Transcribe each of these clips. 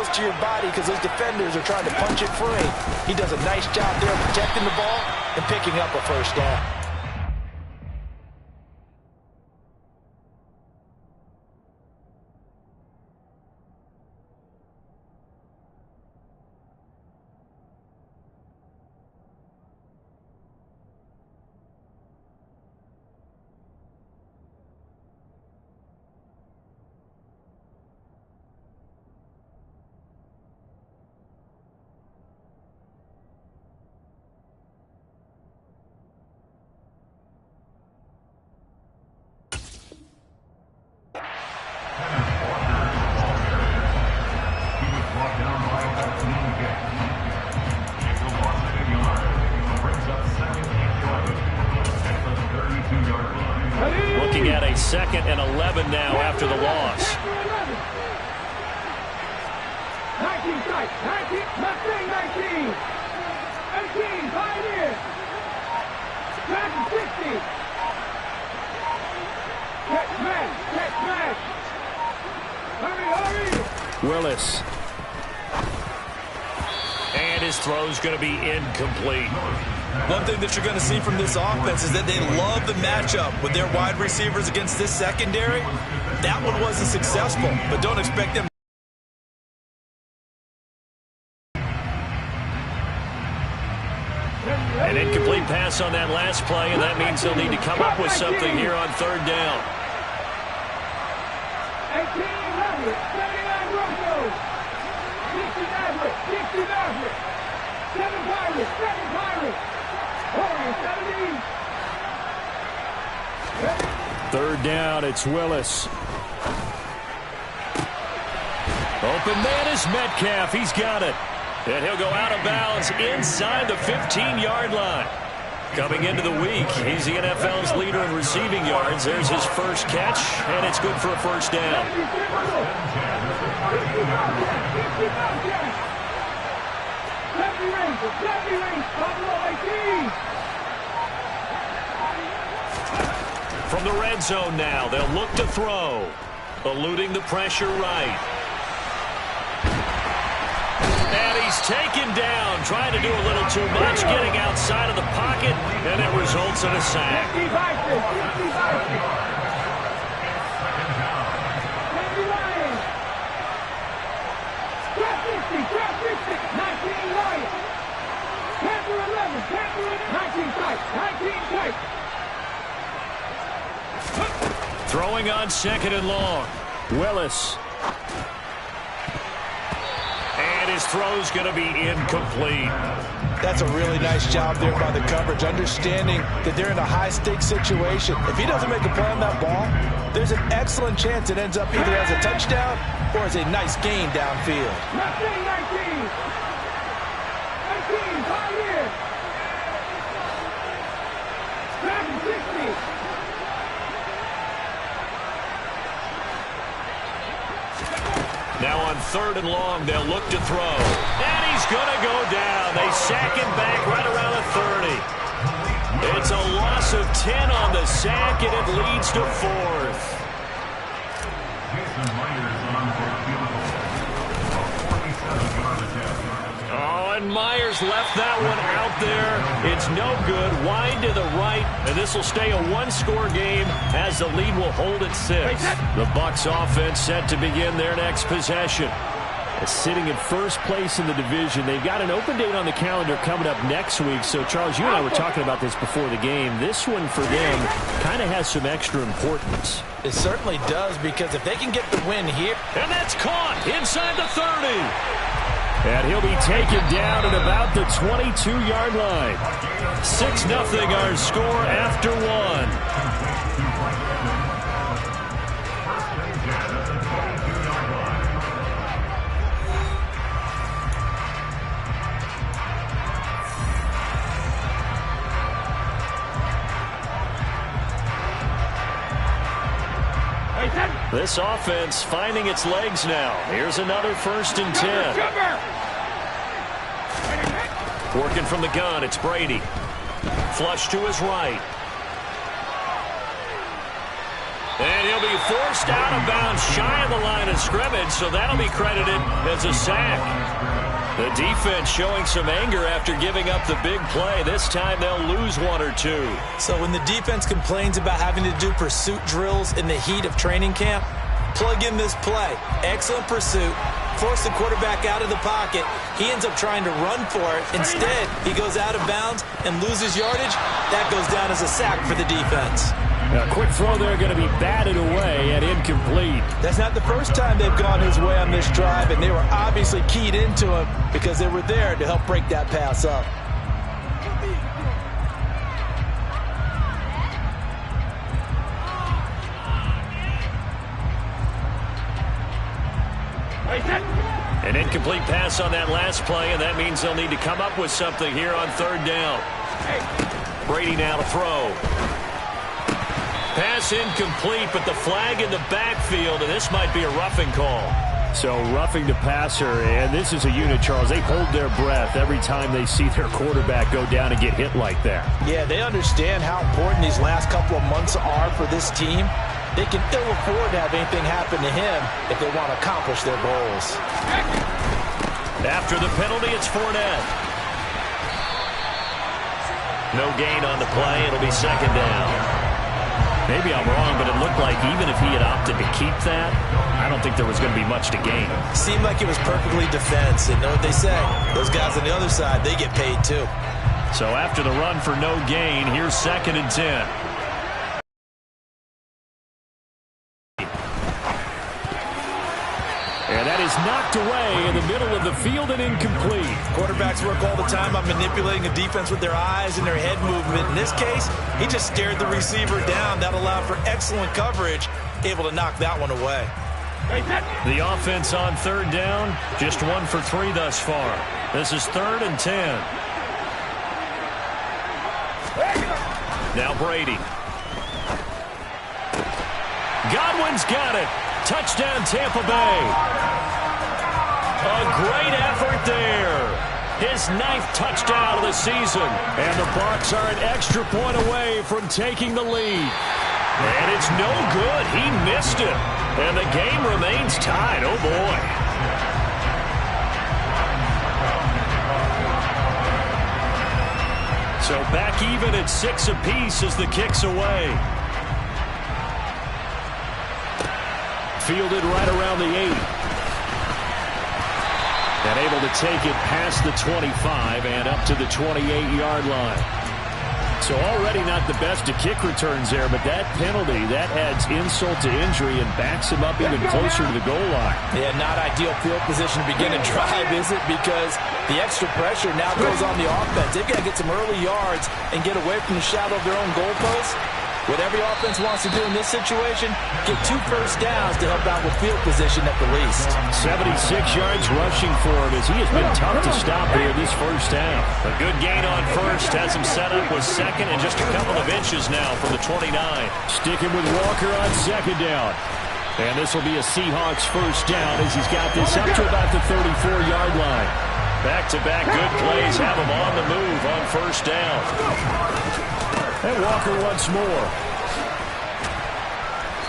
close to your body because those defenders are trying to punch it free. He does a nice job there protecting the ball and picking up a first down. Looking at a 2nd and 11 now after the loss. 19 strike, 19, left wing 19. 18, Pioneers. Back to 60. Catch smash. Hurry. Willis. And his throw's going to be incomplete. One thing that you're going to see from this offense is that they love the matchup with their wide receivers against this secondary. That one wasn't successful, but don't expect them. An incomplete pass on that last play, and that means they'll need to come up with something here on 3rd down. 18, Maverick, 79 Broncos. 60 Maverick. 7 Pirates. 3rd down, it's Willis. Open man is Metcalf. He's got it. And he'll go out of bounds inside the 15-yard line. Coming into the week, he's the NFL's leader in receiving yards. There's his first catch, and it's good for a first down. From the red zone now, they'll look to throw. Eluding the pressure right. And he's taken down, trying to do a little too much, getting outside of the pocket, and it results in a sack. Throwing on 2nd and long. Willis. And his throw's going to be incomplete. That's a really nice job there by the coverage, understanding that they're in a high-stakes situation. If he doesn't make a play on that ball, there's an excellent chance it ends up either as a touchdown or as a nice gain downfield. 19, Pioneers. Back to 60. Now on 3rd and long, they'll look to throw. And he's going to go down. They sack him back right around the 30. It's a loss of 10 on the sack, and it leads to 4th. Oh, and Myers left that one out there. It's no good. Wide to the right, and this will stay a one-score game as the lead will hold at 6. The Bucs offense set to begin their next possession. Sitting in first place in the division. They've got an open date on the calendar coming up next week. So, Charles, you and I were talking about this before the game. This one for them kind of has some extra importance. It certainly does, because if they can get the win here. And that's caught inside the 30. And he'll be taken down at about the 22-yard line. 6-0 our score after 1. This offense finding its legs now. Here's another 1st and 10. Working from the gun, it's Brady. Flush to his right. And he'll be forced out of bounds shy of the line of scrimmage, so that'll be credited as a sack. The defense showing some anger after giving up the big play. This time they'll lose one or two. So when the defense complains about having to do pursuit drills in the heat of training camp, plug in this play. Excellent pursuit. Force the quarterback out of the pocket. He ends up trying to run for it. Instead, he goes out of bounds and loses yardage. That goes down as a sack for the defense. A quick throw there going to be batted away and incomplete. That's not the first time they've gone his way on this drive, and they were obviously keyed into him because they were there to help break that pass up. An incomplete pass on that last play, and that means they'll need to come up with something here on third down. Brady now to throw. Pass incomplete, but the flag in the backfield, and this might be a roughing call. So roughing the passer, and this is a unit, Charles. They hold their breath every time they see their quarterback go down and get hit like that. Yeah, they understand how important these last couple of months are for this team. They can ill afford to have anything happen to him if they want to accomplish their goals. After the penalty, it's Fournette. No gain on the play. It'll be second down. Maybe I'm wrong, but it looked like even if he had opted to keep that, I don't think there was going to be much to gain. Seemed like it was perfectly defense, and know what they say. Those guys on the other side, they get paid too. So after the run for no gain, here's 2nd and 10. And that is knocked away in the middle of the field and incomplete. Quarterbacks work all the time on manipulating a defense with their eyes and their head movement. In this case, he just stared the receiver down. That allowed for excellent coverage, able to knock that one away. The offense on third down, just 1 for 3 thus far. This is 3rd and 10. Now Brady. Godwin's got it. Touchdown, Tampa Bay. A great effort there. His 9th touchdown of the season. And the Bucs are an extra point away from taking the lead. And it's no good. He missed it. And the game remains tied. Oh, boy. So back even at 6 apiece as the kick's away. Fielded right around the 8. And able to take it past the 25 and up to the 28-yard line. So already not the best of kick returns there, but that penalty, that adds insult to injury and backs him up even closer to the goal line. Yeah, not ideal field position to begin a drive, is it? Because the extra pressure now goes on the offense. They've got to get some early yards and get away from the shadow of their own goalposts. What every offense wants to do in this situation, get 2 first downs to help out with field position at the least. 76 yards rushing for him as he has been tough to stop here this first half. A good gain on first has him set up with 2nd and just a couple of inches now from the 29. Sticking with Walker on 2nd down. And this will be a Seahawks first down as he's got this up to about the 34-yard line. Back-to-back good plays have him on the move on first down. And Walker once more.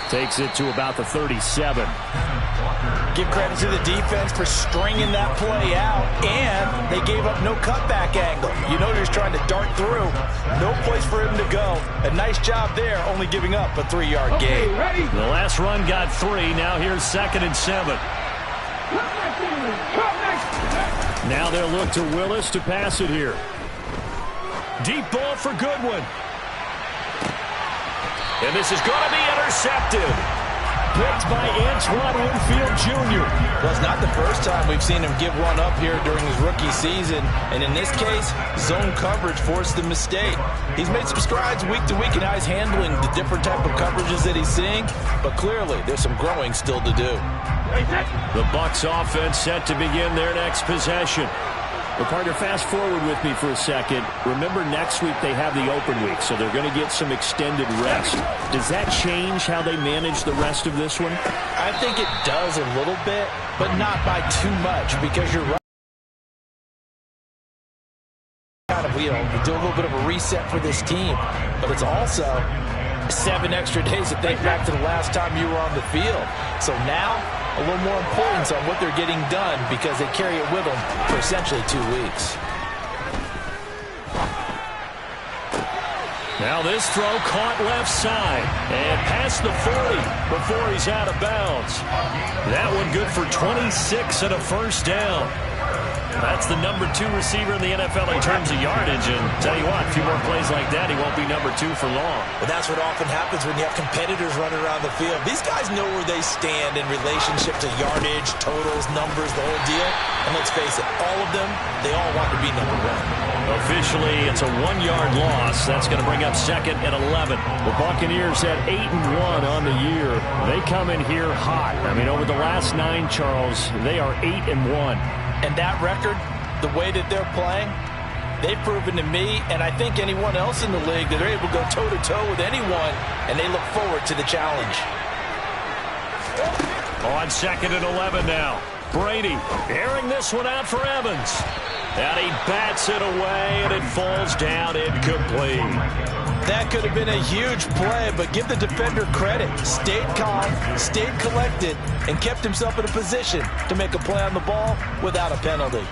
Takes it to about the 37. Give credit to the defense for stringing that play out, and they gave up no cutback angle. You know, he's trying to dart through. No place for him to go. A nice job there, only giving up a 3-yard gain. The last run got 3. Now here's 2nd and 7. Now they'll look to Willis to pass it here. Deep ball for Goodwin. And this is going to be intercepted. Picked by Antoine Winfield Jr. Well, it's not the first time we've seen him give one up here during his rookie season. And in this case, zone coverage forced the mistake. He's made some strides week to week in how he's handling the different type of coverages that he's seeing. But clearly, there's some growing still to do. The Bucs offense set to begin their next possession. Well, partner, fast forward with me for a second. Remember, next week they have the open week, so they're going to get some extended rest. Does that change how they manage the rest of this one? I think it does a little bit, but not by too much, because you're right. Kind of, do a little bit of a reset for this team, but it's also 7 extra days to think back to the last time you were on the field. So now, a little more importance on what they're getting done because they carry it with them for essentially 2 weeks. Now this throw caught left side and past the 40 before he's out of bounds. That one good for 26 and a first down. That's the number 2 receiver in the NFL in terms of yardage. And tell you what, a few more plays like that, he won't be number 2 for long. But that's what often happens when you have competitors running around the field. These guys know where they stand in relationship to yardage, totals, numbers, the whole deal. And let's face it, all of them, they all want to be number 1. Officially, it's a 1-yard loss. That's going to bring up 2nd and 11. The Buccaneers at 8-1 on the year. They come in here hot. I mean, over the last 9, Charles, they are 8-1. And that record, the way that they're playing, they've proven to me, and I think anyone else in the league, that they're able to go toe-to-toe with anyone, and they look forward to the challenge. On 2nd and 11 now. Brady airing this one out for Evans. And he bats it away, and it falls down incomplete. That could have been a huge play, but give the defender credit. Stayed calm, stayed collected, and kept himself in a position to make a play on the ball without a penalty.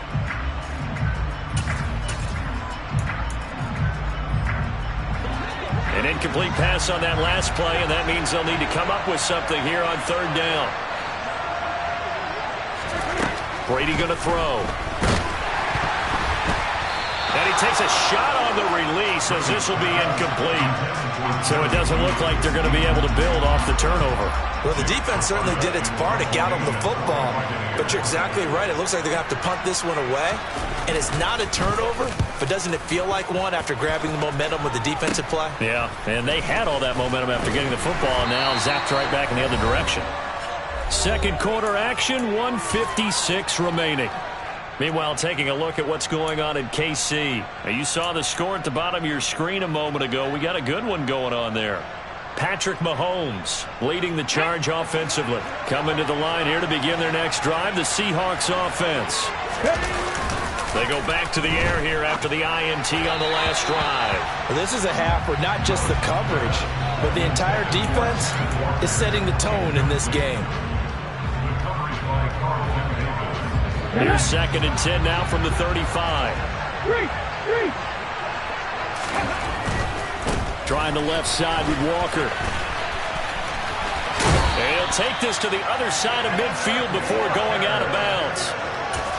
An incomplete pass on that last play, and that means they'll need to come up with something here on 3rd down. Brady going to throw. And he takes a shot on the release as this will be incomplete. So it doesn't look like they're going to be able to build off the turnover. Well, the defense certainly did its part to get them the football. But you're exactly right. It looks like they're going to have to punt this one away. And it's not a turnover, but doesn't it feel like one after grabbing the momentum with the defensive play? Yeah, and they had all that momentum after getting the football, and now zapped right back in the other direction. 2nd quarter action, 1:56 remaining. Meanwhile, taking a look at what's going on in KC. Now, you saw the score at the bottom of your screen a moment ago. We got a good one going on there. Patrick Mahomes leading the charge offensively. Coming to the line here to begin their next drive, the Seahawks offense. They go back to the air here after the INT on the last drive. Well, this is a half where not just the coverage, but the entire defense is setting the tone in this game. Here's 2nd and 10 now from the 35. Trying the left side with Walker. And he'll take this to the other side of midfield before going out of bounds.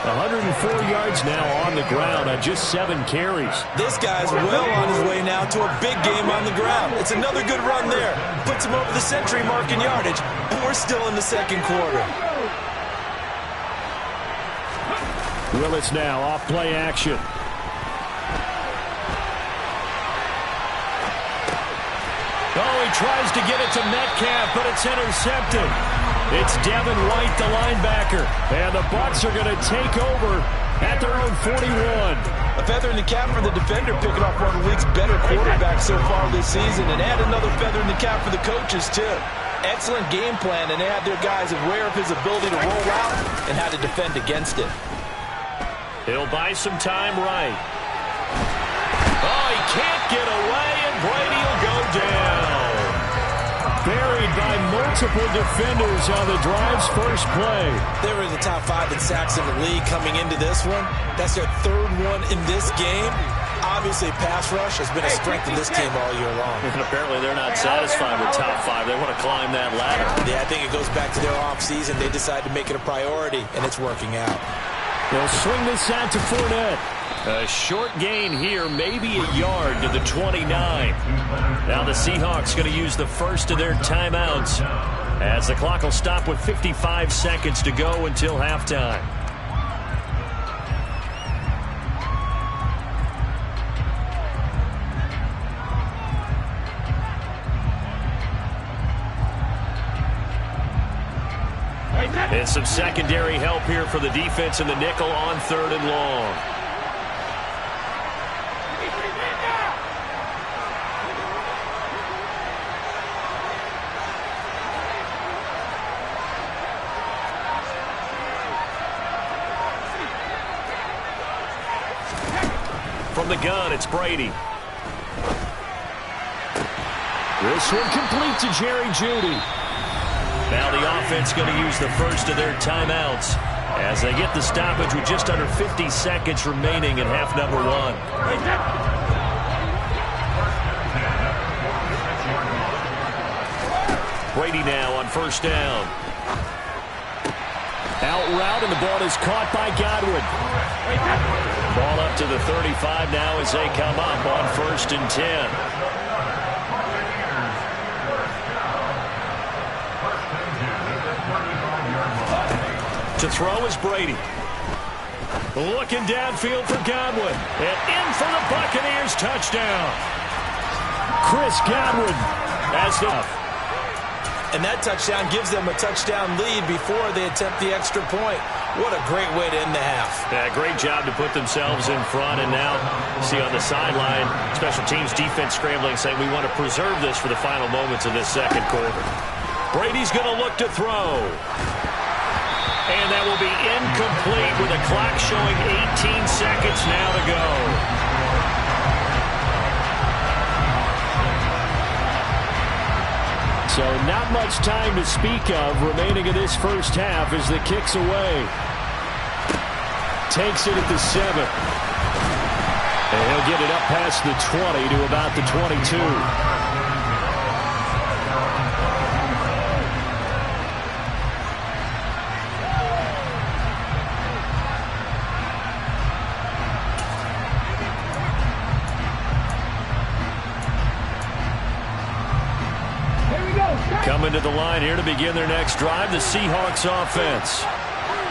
104 yards now on the ground on just 7 carries. This guy's well on his way now to a big game on the ground. It's another good run there. Puts him over the century mark in yardage, and we're still in the 2nd quarter. Willis now off play action. Oh, he tries to get it to Metcalf, but it's intercepted. It's Devin White, the linebacker. And the Bucs are going to take over at their own 41. A feather in the cap for the defender, picking off one of the league's better quarterbacks so far this season. And add another feather in the cap for the coaches, too. Excellent game plan, and they had their guys aware of his ability to roll out and how to defend against it. He'll buy some time right. Oh, he can't get away, and Brady will go down. Buried by multiple defenders on the drive's first play. They were in the top 5 in sacks in the league coming into this one. That's their 3rd one in this game. Obviously, pass rush has been a strength of this team all year long. And apparently they're not satisfied with top 5. They want to climb that ladder. Yeah, I think it goes back to their offseason. They decided to make it a priority, and it's working out. They'll swing this out to Fournette. A short gain here, maybe a yard to the 29. Now the Seahawks going to use the first of their timeouts as the clock will stop with 55 seconds to go until halftime. And some secondary help here for the defense in the nickel on 3rd and long. From the gun, it's Brady. This one complete to Jerry Jeudy. Now the offense going to use the first of their timeouts as they get the stoppage with just under 50 seconds remaining in half number one. Brady now on first down. Out route, and the ball is caught by Godwin. Ball up to the 35 now as they come up on 1st and 10. To throw is Brady. Looking downfield for Godwin. And in for the Buccaneers touchdown. Chris Godwin has the... And that touchdown gives them a touchdown lead before they attempt the extra point. What a great way to end the half. Yeah, great job to put themselves in front. And now, see on the sideline, special teams defense scrambling, saying we want to preserve this for the final moments of this second quarter. Brady's going to look to throw. And that will be incomplete with a clock showing 18 seconds now to go. So not much time to speak of remaining in this first half as the kick's away. Takes it at the 7. And he'll get it up past the 20 to about the 22. Coming to the line here to begin their next drive, the Seahawks offense.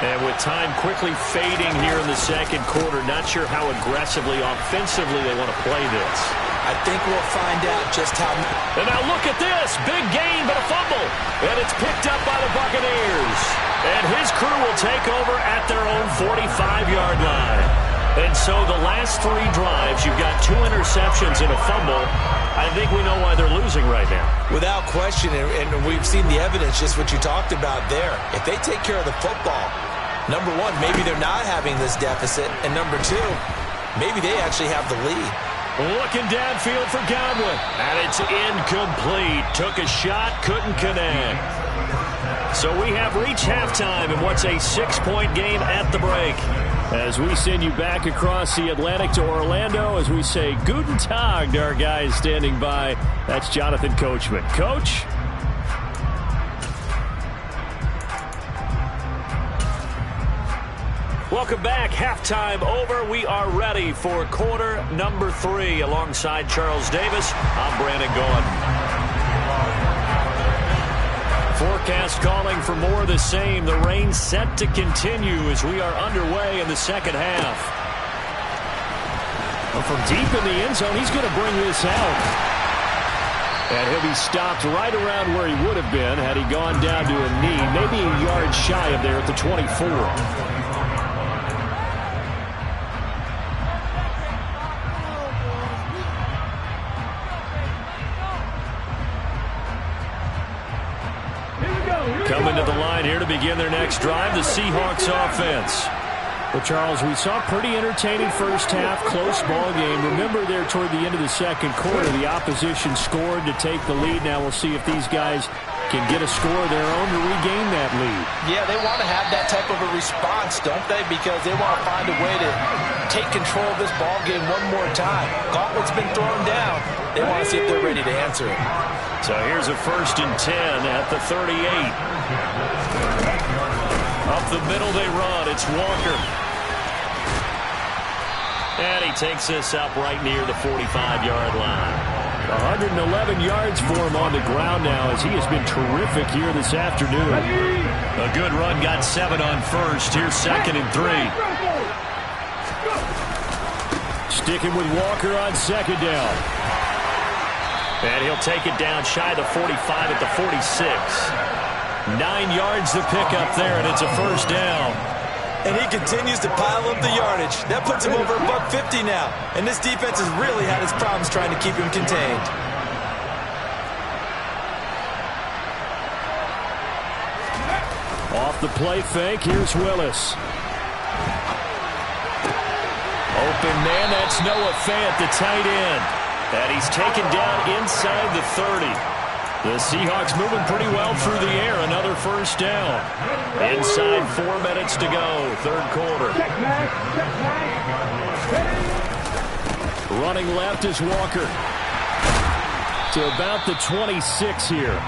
And with time quickly fading here in the second quarter, not sure how aggressively, offensively they want to play this. I think we'll find out just how... And now look at this. Big gain, but a fumble. And it's picked up by the Buccaneers. And his crew will take over at their own 45-yard line. And so the last 3 drives, you've got 2 interceptions and a fumble. I think we know why they're losing right now. Without question, and we've seen the evidence, just what you talked about there. If they take care of the football, number one, maybe they're not having this deficit. And number 2, maybe they actually have the lead. Looking downfield for Godwin. And it's incomplete. Took a shot, couldn't connect. So we have reached halftime in what's a 6-point game at the break. As we send you back across the Atlantic to Orlando, as we say Guten Tag to our guys standing by. That's Jonathan Coachman. Coach? Welcome back. Halftime over. We are ready for quarter number 3. Alongside Charles Davis, I'm Brandon Gaudin. Forecast calling for more of the same. The rain set to continue as we are underway in the second half. Well, from deep in the end zone, he's going to bring this out. And he'll be stopped right around where he would have been had he gone down to a knee, maybe a yard shy of there at the 24. Coming to the line here to begin their next drive, the Seahawks offense. Well, Charles, we saw a pretty entertaining first half, close ball game. Remember there toward the end of the second quarter, the opposition scored to take the lead. Now we'll see if these guys can get a score of their own to regain that lead. Yeah, they want to have that type of a response, don't they? Because they want to find a way to take control of this ball game one more time. Gauntlet's been thrown down. They want to see if they're ready to answer it. So here's a 1st and 10 at the 38. Up the middle they run. It's Walker. And he takes this up right near the 45-yard line. 111 yards for him on the ground now as he has been terrific here this afternoon. A good run, got 7 on first. Here's 2nd and 3. Sticking with Walker on 2nd down. And he'll take it down shy of the 45 at the 46. 9 yards to pick up there, and it's a 1st down. And he continues to pile up the yardage. That puts him over $150 now. And this defense has really had its problems trying to keep him contained. Off the play fake, here's Willis. Open man, that's Noah Fant, the tight end. And he's taken down inside the 30. The Seahawks moving pretty well through the air. Another first down. Inside 4 minutes to go, third quarter. Running left is Walker. To about the 26 here.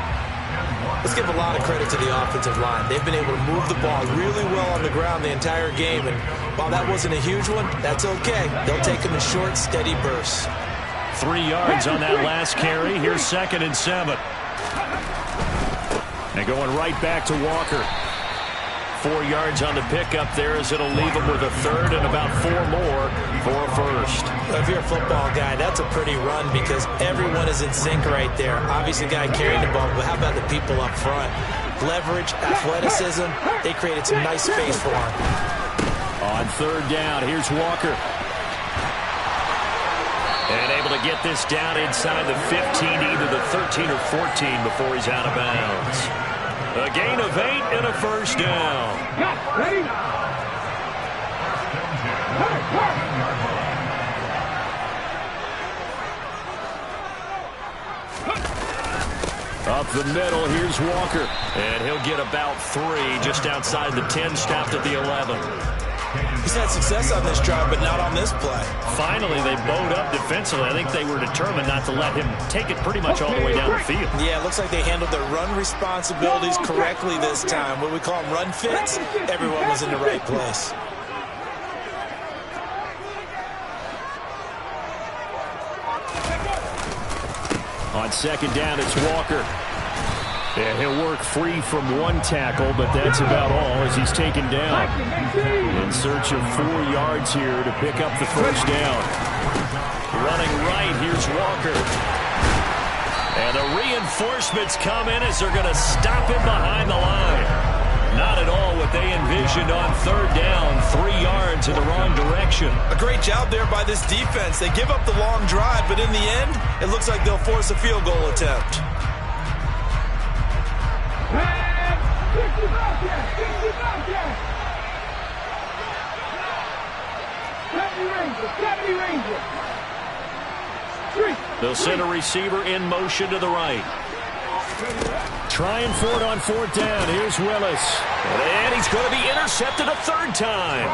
Let's give a lot of credit to the offensive line. They've been able to move the ball really well on the ground the entire game. And while that wasn't a huge one, that's okay. They'll take them in short, steady bursts. 3 yards on that last carry. Here's 2nd and 7. And going right back to Walker. 4 yards on the pickup there as it'll leave him with a third and about 4 more for a first. Well, if you're a football guy, that's a pretty run because everyone is in sync right there. Obviously, the guy carrying the ball, but how about the people up front? Leverage, athleticism, they created some nice space for him. On third down, here's Walker. And able to get this down inside the 15, either the 13 or 14 before he's out of bounds. A gain of 8 and a first down. Ready? Up the middle, here's Walker. And he'll get about 3 just outside the 10, stopped at the 11. He's had success on this drive, but not on this play. Finally, they bowed up defensively. I think they were determined not to let him take it pretty much all the way down the field. Yeah, it looks like they handled their run responsibilities correctly this time. What we call them run fits, everyone was in the right place. On second down, it's Walker. And he'll work free from 1 tackle, but that's about all as he's taken down. In search of 4 yards here to pick up the first down. Running right, here's Walker. And the reinforcements come in as they're going to stop him behind the line. Not at all what they envisioned on third down. 3 yards in the wrong direction. A great job there by this defense. They give up the long drive, but in the end, it looks like they'll force a field goal attempt. They'll send a receiver in motion to the right. Trying for it on fourth down. Here's Willis. And he's going to be intercepted a third time.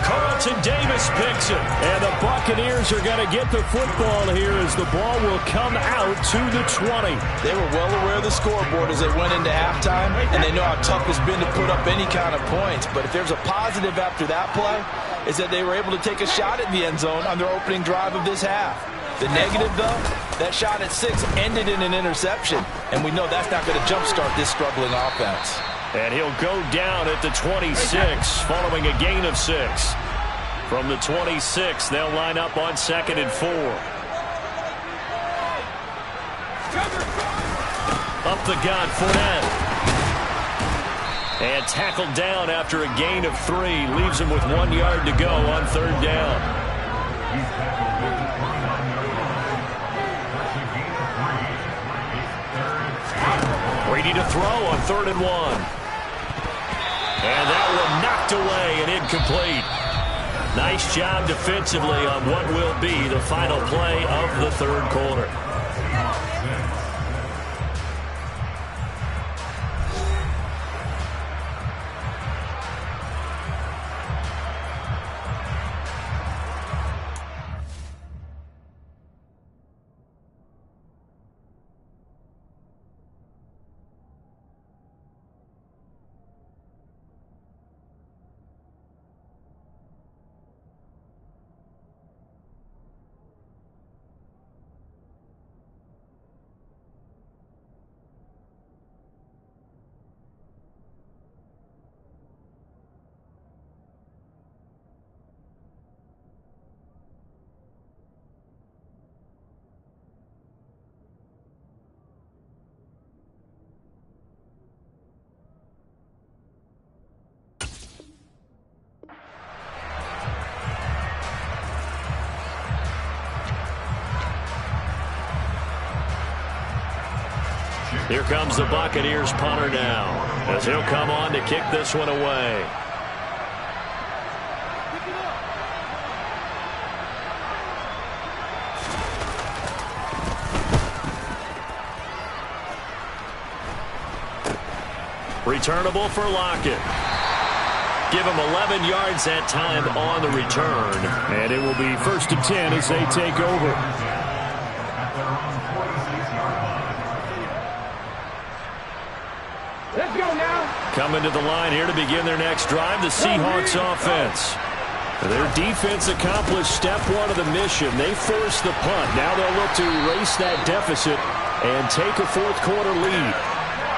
Carlton Davis picks it. And the Buccaneers are going to get the football here as the ball will come out to the 20. They were well aware of the scoreboard as they went into halftime, and they know how tough it's been to put up any kind of points. But if there's a positive after that play, is that they were able to take a shot at the end zone on their opening drive of this half. The negative, though, that shot at 6 ended in an interception, and we know that's not going to jumpstart this struggling offense. And he'll go down at the 26 following a gain of 6. From the 26, they'll line up on 2nd and 4. Up the gut, Fournette. And tackled down after a gain of 3. Leaves him with 1 yard to go on third down. Brady to throw on 3rd and 1. And that one knocked away and incomplete. Nice job defensively on what will be the final play of the third quarter. Here comes the Buccaneers punter now, as he'll come on to kick this one away. Returnable for Lockett. Give him 11 yards that time on the return. And it will be 1st and 10 as they take over. Let's go now. Coming to the line here to begin their next drive, the Seahawks offense. Their defense accomplished step one of the mission. They forced the punt. Now they'll look to erase that deficit and take a fourth-quarter lead.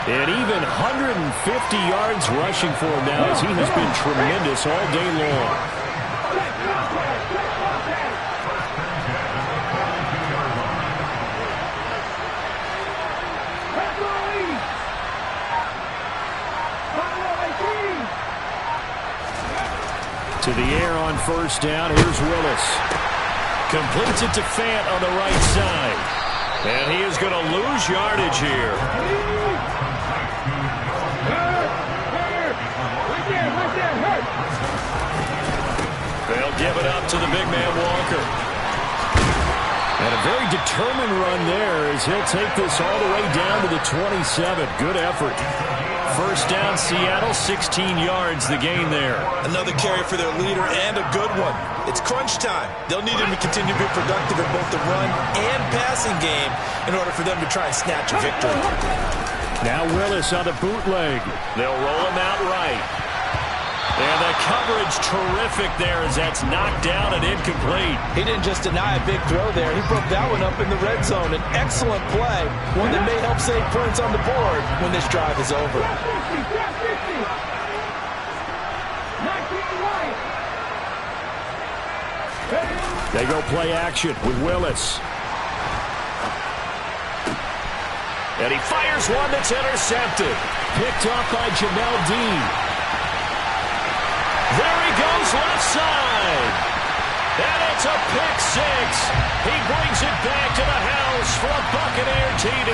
And even 150 yards rushing for him now as he has been tremendous all day long. To the air on 1st down. Here's Willis. Completes it to Fant on the right side. And he is going to lose yardage here. They'll give it up to the big man Walker. And a very determined run there as he'll take this all the way down to the 27. Good effort. 1st down, Seattle, 16 yards the gain there. Another carry for their leader and a good one. It's crunch time. They'll need him to continue to be productive in both the run and passing game in order for them to try and snatch a victory. Now Willis on the bootleg. They'll roll him out right. And the coverage terrific there as that's knocked down and incomplete. He didn't just deny a big throw there. He broke that one up in the red zone. An excellent play, one that may help save points on the board when this drive is over. They go play action with Willis. And he fires one that's intercepted. Picked off by Jamel Dean. There he goes left side. And it's a pick six. He brings it back to the house for a Buccaneer TD.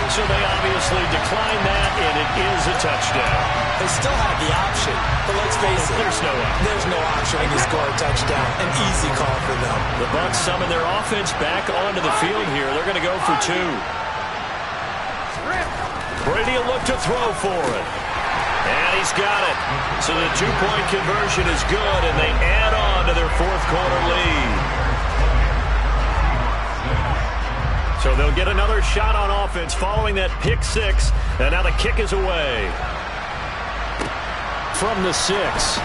So they obviously declined that, and it is a touchdown. They still have the option, but let's face it. There's no option. There's no option when you score a touchdown. An easy call for them. The Bucs summon their offense back onto the field here. They're going to go for 2. Brady will look to throw for it. And he's got it. So the 2-point conversion is good, and they add on to their fourth-quarter lead. So they'll get another shot on offense following that pick six. And now the kick is away. From the 6.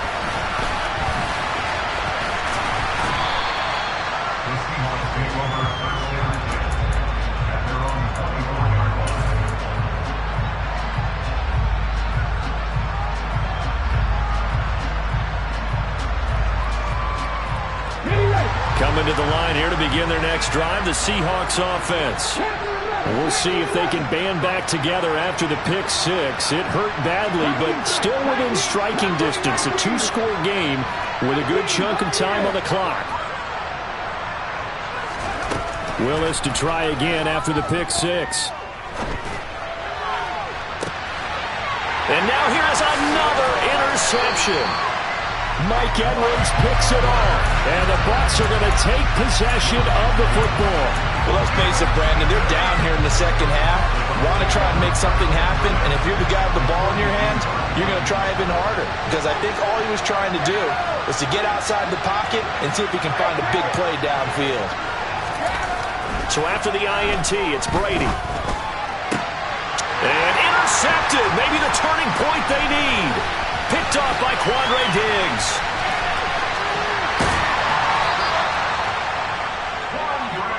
Coming to the line here to begin their next drive, the Seahawks offense. We'll see if they can band back together after the pick six. It hurt badly, but still within striking distance. A 2-score game with a good chunk of time on the clock. Willis to try again after the pick six. And now here is another interception. Mike Edwards picks it off, and the Bucs are going to take possession of the football. Well, let's face it, Brandon, they're down here in the second half. Want to try and make something happen, and if you're the guy with the ball in your hands, you're going to try even harder, because I think all he was trying to do was to get outside the pocket and see if he can find a big play downfield. So after the INT, it's Brady. And intercepted, maybe the turning point they need. Picked off by Quandre Diggs.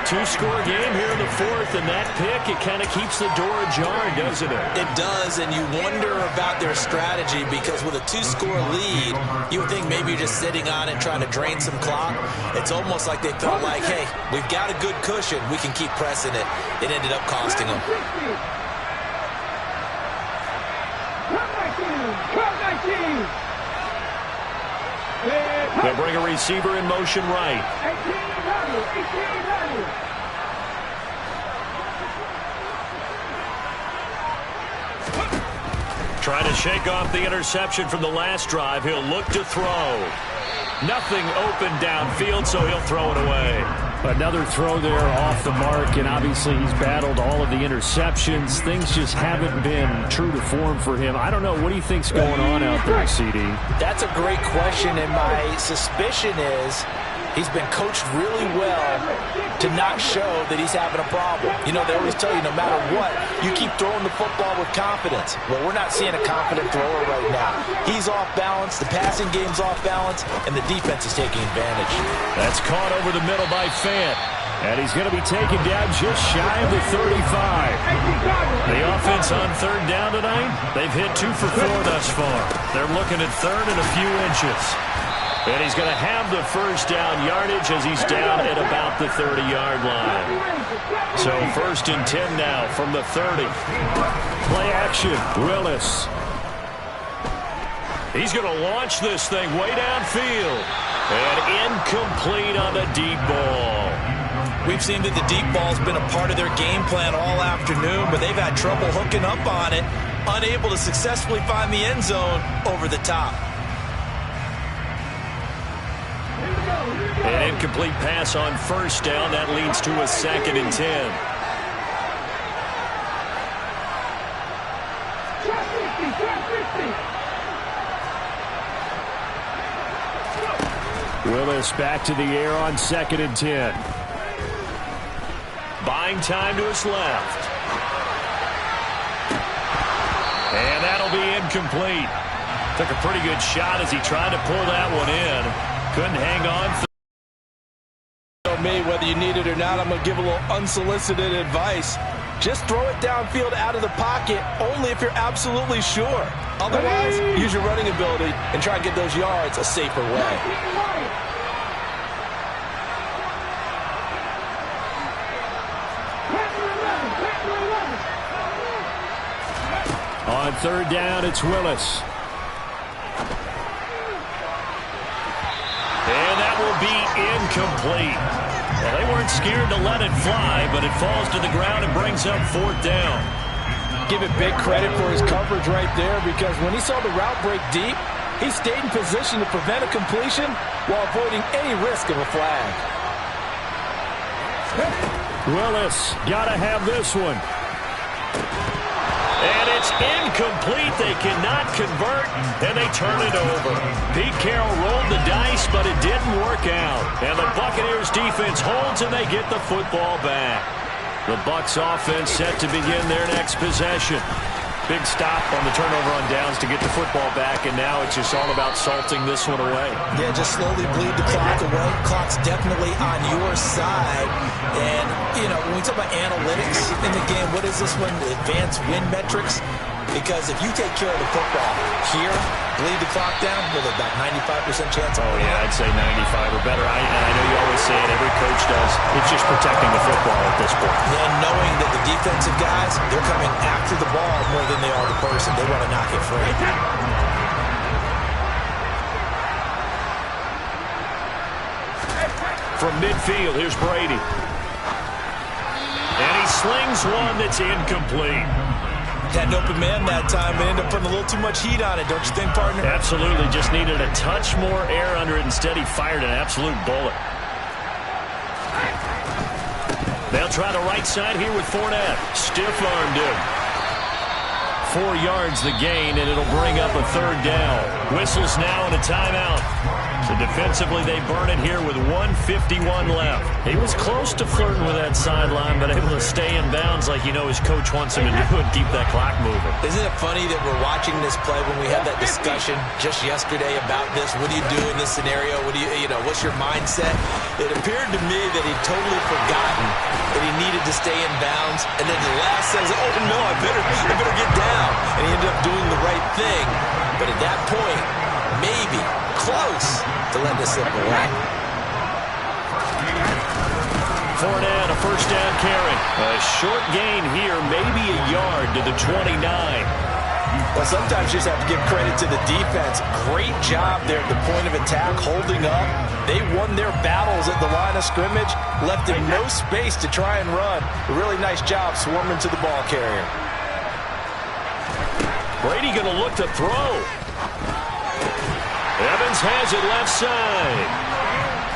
Two-score game here in the fourth, and that pick, it kind of keeps the door ajar, doesn't it? It does, and you wonder about their strategy because with a 2-score lead, you would think maybe you're just sitting on it trying to drain some clock. It's almost like they felt like, hey, we've got a good cushion. We can keep pressing it. It ended up costing them. They'll bring a receiver in motion right. Trying to shake off the interception from the last drive. He'll look to throw. Nothing open downfield, so he'll throw it away. Another throw there off the mark, and obviously he's battled all of the interceptions. Things just haven't been true to form for him. I don't know. What do you think's going on out there, CD? That's a great question, and my suspicion is he's been coached really well to not show that he's having a problem. You know, they always tell you no matter what, you keep throwing the football with confidence. Well, we're not seeing a confident thrower right now. He's off balance, the passing game's off balance, and the defense is taking advantage. That's caught over the middle by Fant. And he's going to be taken down just shy of the 35. The offense on third down tonight, they've hit 2 for 4 thus far. They're looking at third and a few inches. And he's going to have the first down yardage as he's down at about the 30-yard line. So 1st and 10 now from the 30. Play action, Willis. He's going to launch this thing way downfield. And incomplete on the deep ball. We've seen that the deep ball's been a part of their game plan all afternoon, but they've had trouble hooking up on it, unable to successfully find the end zone over the top. An incomplete pass on first down. That leads to a 2nd and 10. Willis back to the air on 2nd and 10. Buying time to his left. And that'll be incomplete. Took a pretty good shot as he tried to pull that one in. Couldn't hang on. Me, whether you need it or not, I'm going to give a little unsolicited advice. Just throw it downfield out of the pocket only if you're absolutely sure. Otherwise, use your running ability and try and get those yards a safer way. On third down, it's Willis. And that will be incomplete. Well, they weren't scared to let it fly, but it falls to the ground and brings up 4th down. Give it big credit for his coverage right there, because when he saw the route break deep, he stayed in position to prevent a completion while avoiding any risk of a flag. Willis, gotta have this one. And it's incomplete. They cannot convert, and they turn it over. Pete Carroll rolled the dice, but it didn't work out. And the Buccaneers defense holds, and they get the football back. The Bucs offense set to begin their next possession. Big stop on the turnover on downs to get the football back, and now it's just all about salting this one away. Yeah, just slowly bleed the clock away. Clock's definitely on your side. And, you know, when we talk about analytics in the game, what is this one? Advanced win metrics? Because if you take care of the football here, bleed the clock down, with about 95% chance. Oh, yeah, I'd say 95 or better. And I know you always say it, every coach does. It's just protecting the football at this point. And knowing that the defensive guys, they're coming after the ball more than they are the person. They want to knock it free. From midfield, here's Brady. And he slings one that's incomplete. Had an open man that time and ended up putting a little too much heat on it, don't you think, partner? Absolutely. Just needed a touch more air under it. Instead, he fired an absolute bullet. They'll try the right side here with Fournette. Stiff-armed him. 4 yards the gain, and it'll bring up a 3rd down. Whistles now and a timeout. So defensively, they burn it here with 1:51 left. He was close to flirting with that sideline, but able to stay in bounds like you know his coach wants him to do and keep that clock moving. Isn't it funny that we're watching this play when we had that discussion just yesterday about this? What do you do in this scenario? What do you know, what's your mindset? It appeared to me that he'd totally forgotten that he needed to stay in bounds, and then the last says, oh no, I better get down. And he ended up doing the right thing. But at that point, maybe close to letting this slip away. Fournette, a first down carry. A short gain here, maybe a yard to the 29. Well, sometimes you just have to give credit to the defense. Great job there at the point of attack, holding up. They won their battles at the line of scrimmage, left him no space to try and run. A really nice job swarming to the ball carrier. Brady going to look to throw. Evans has it left side.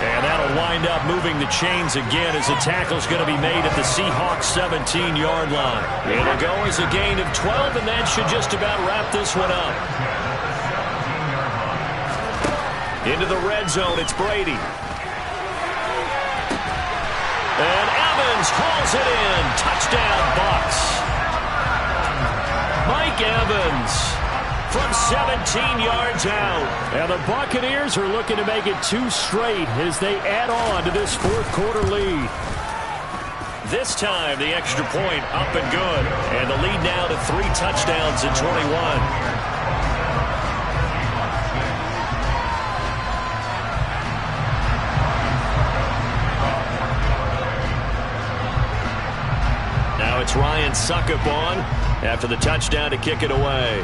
And that'll wind up moving the chains again as the tackle's going to be made at the Seahawks 17-yard line. It'll go as a gain of 12, and that should just about wrap this one up. Into the red zone, it's Brady. And Evans hauls it in. Touchdown, Bucs. Mike Evans from 17 yards out. And the Buccaneers are looking to make it 2 straight as they add on to this fourth-quarter lead. This time, the extra point up and good. And the lead now to 3 touchdowns in 21. It's Ryan Succop on after the touchdown to kick it away.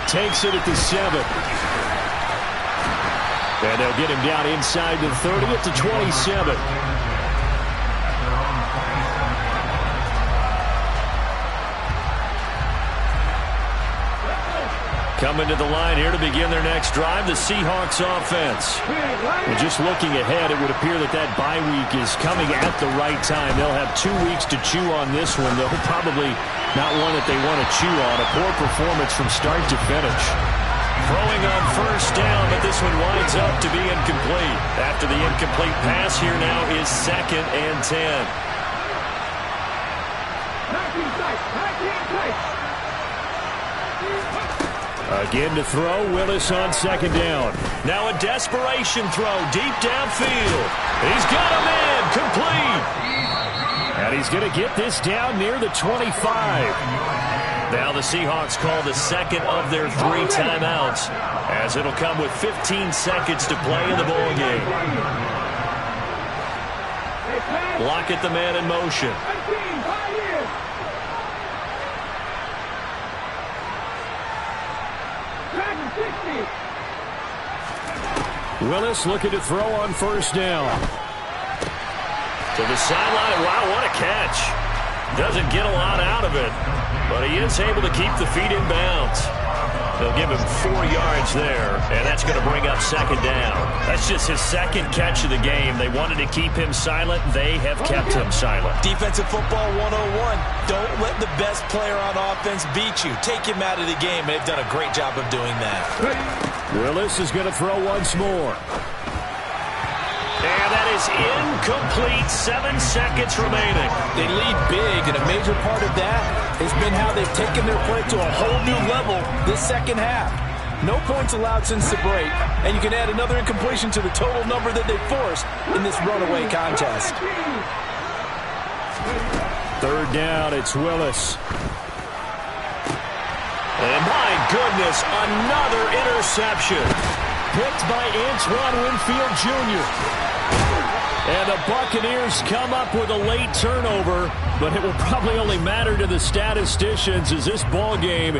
Takes it at the 7. And they'll get him down inside the 30 at the 27. Coming to the line here to begin their next drive, the Seahawks offense. And just looking ahead, it would appear that that bye week is coming at the right time. They'll have 2 weeks to chew on this one, though probably not one that they want to chew on. A poor performance from start to finish. Throwing on first down, but this one winds up to be incomplete. After the incomplete pass, here now is 2nd and 10. Again to throw, Willis on 2nd down. Now a desperation throw deep downfield. He's got him in, complete. And he's going to get this down near the 25. Now the Seahawks call the 2nd of their 3 timeouts, as it'll come with 15 seconds to play in the ball game. Lockett the man in motion. Willis looking to throw on first down. To the sideline. Wow, what a catch. Doesn't get a lot out of it, but he is able to keep the feet in bounds. They'll give him 4 yards there, and that's going to bring up 2nd down. That's just his 2nd catch of the game. They wanted to keep him silent. They have kept him silent. Defensive football 101. Don't let the best player on offense beat you. Take him out of the game. They've done a great job of doing that. Willis is going to throw once more. And that is incomplete. 7 seconds remaining. They lead big, and a major part of that has been how they've taken their play to a whole new level this second half. No points allowed since the break, and you can add another incompletion to the total number that they forced in this runaway contest. 3rd down, it's Willis. And my goodness, another interception. Picked by Antoine Winfield Jr. And the Buccaneers come up with a late turnover, but it will probably only matter to the statisticians as this ball game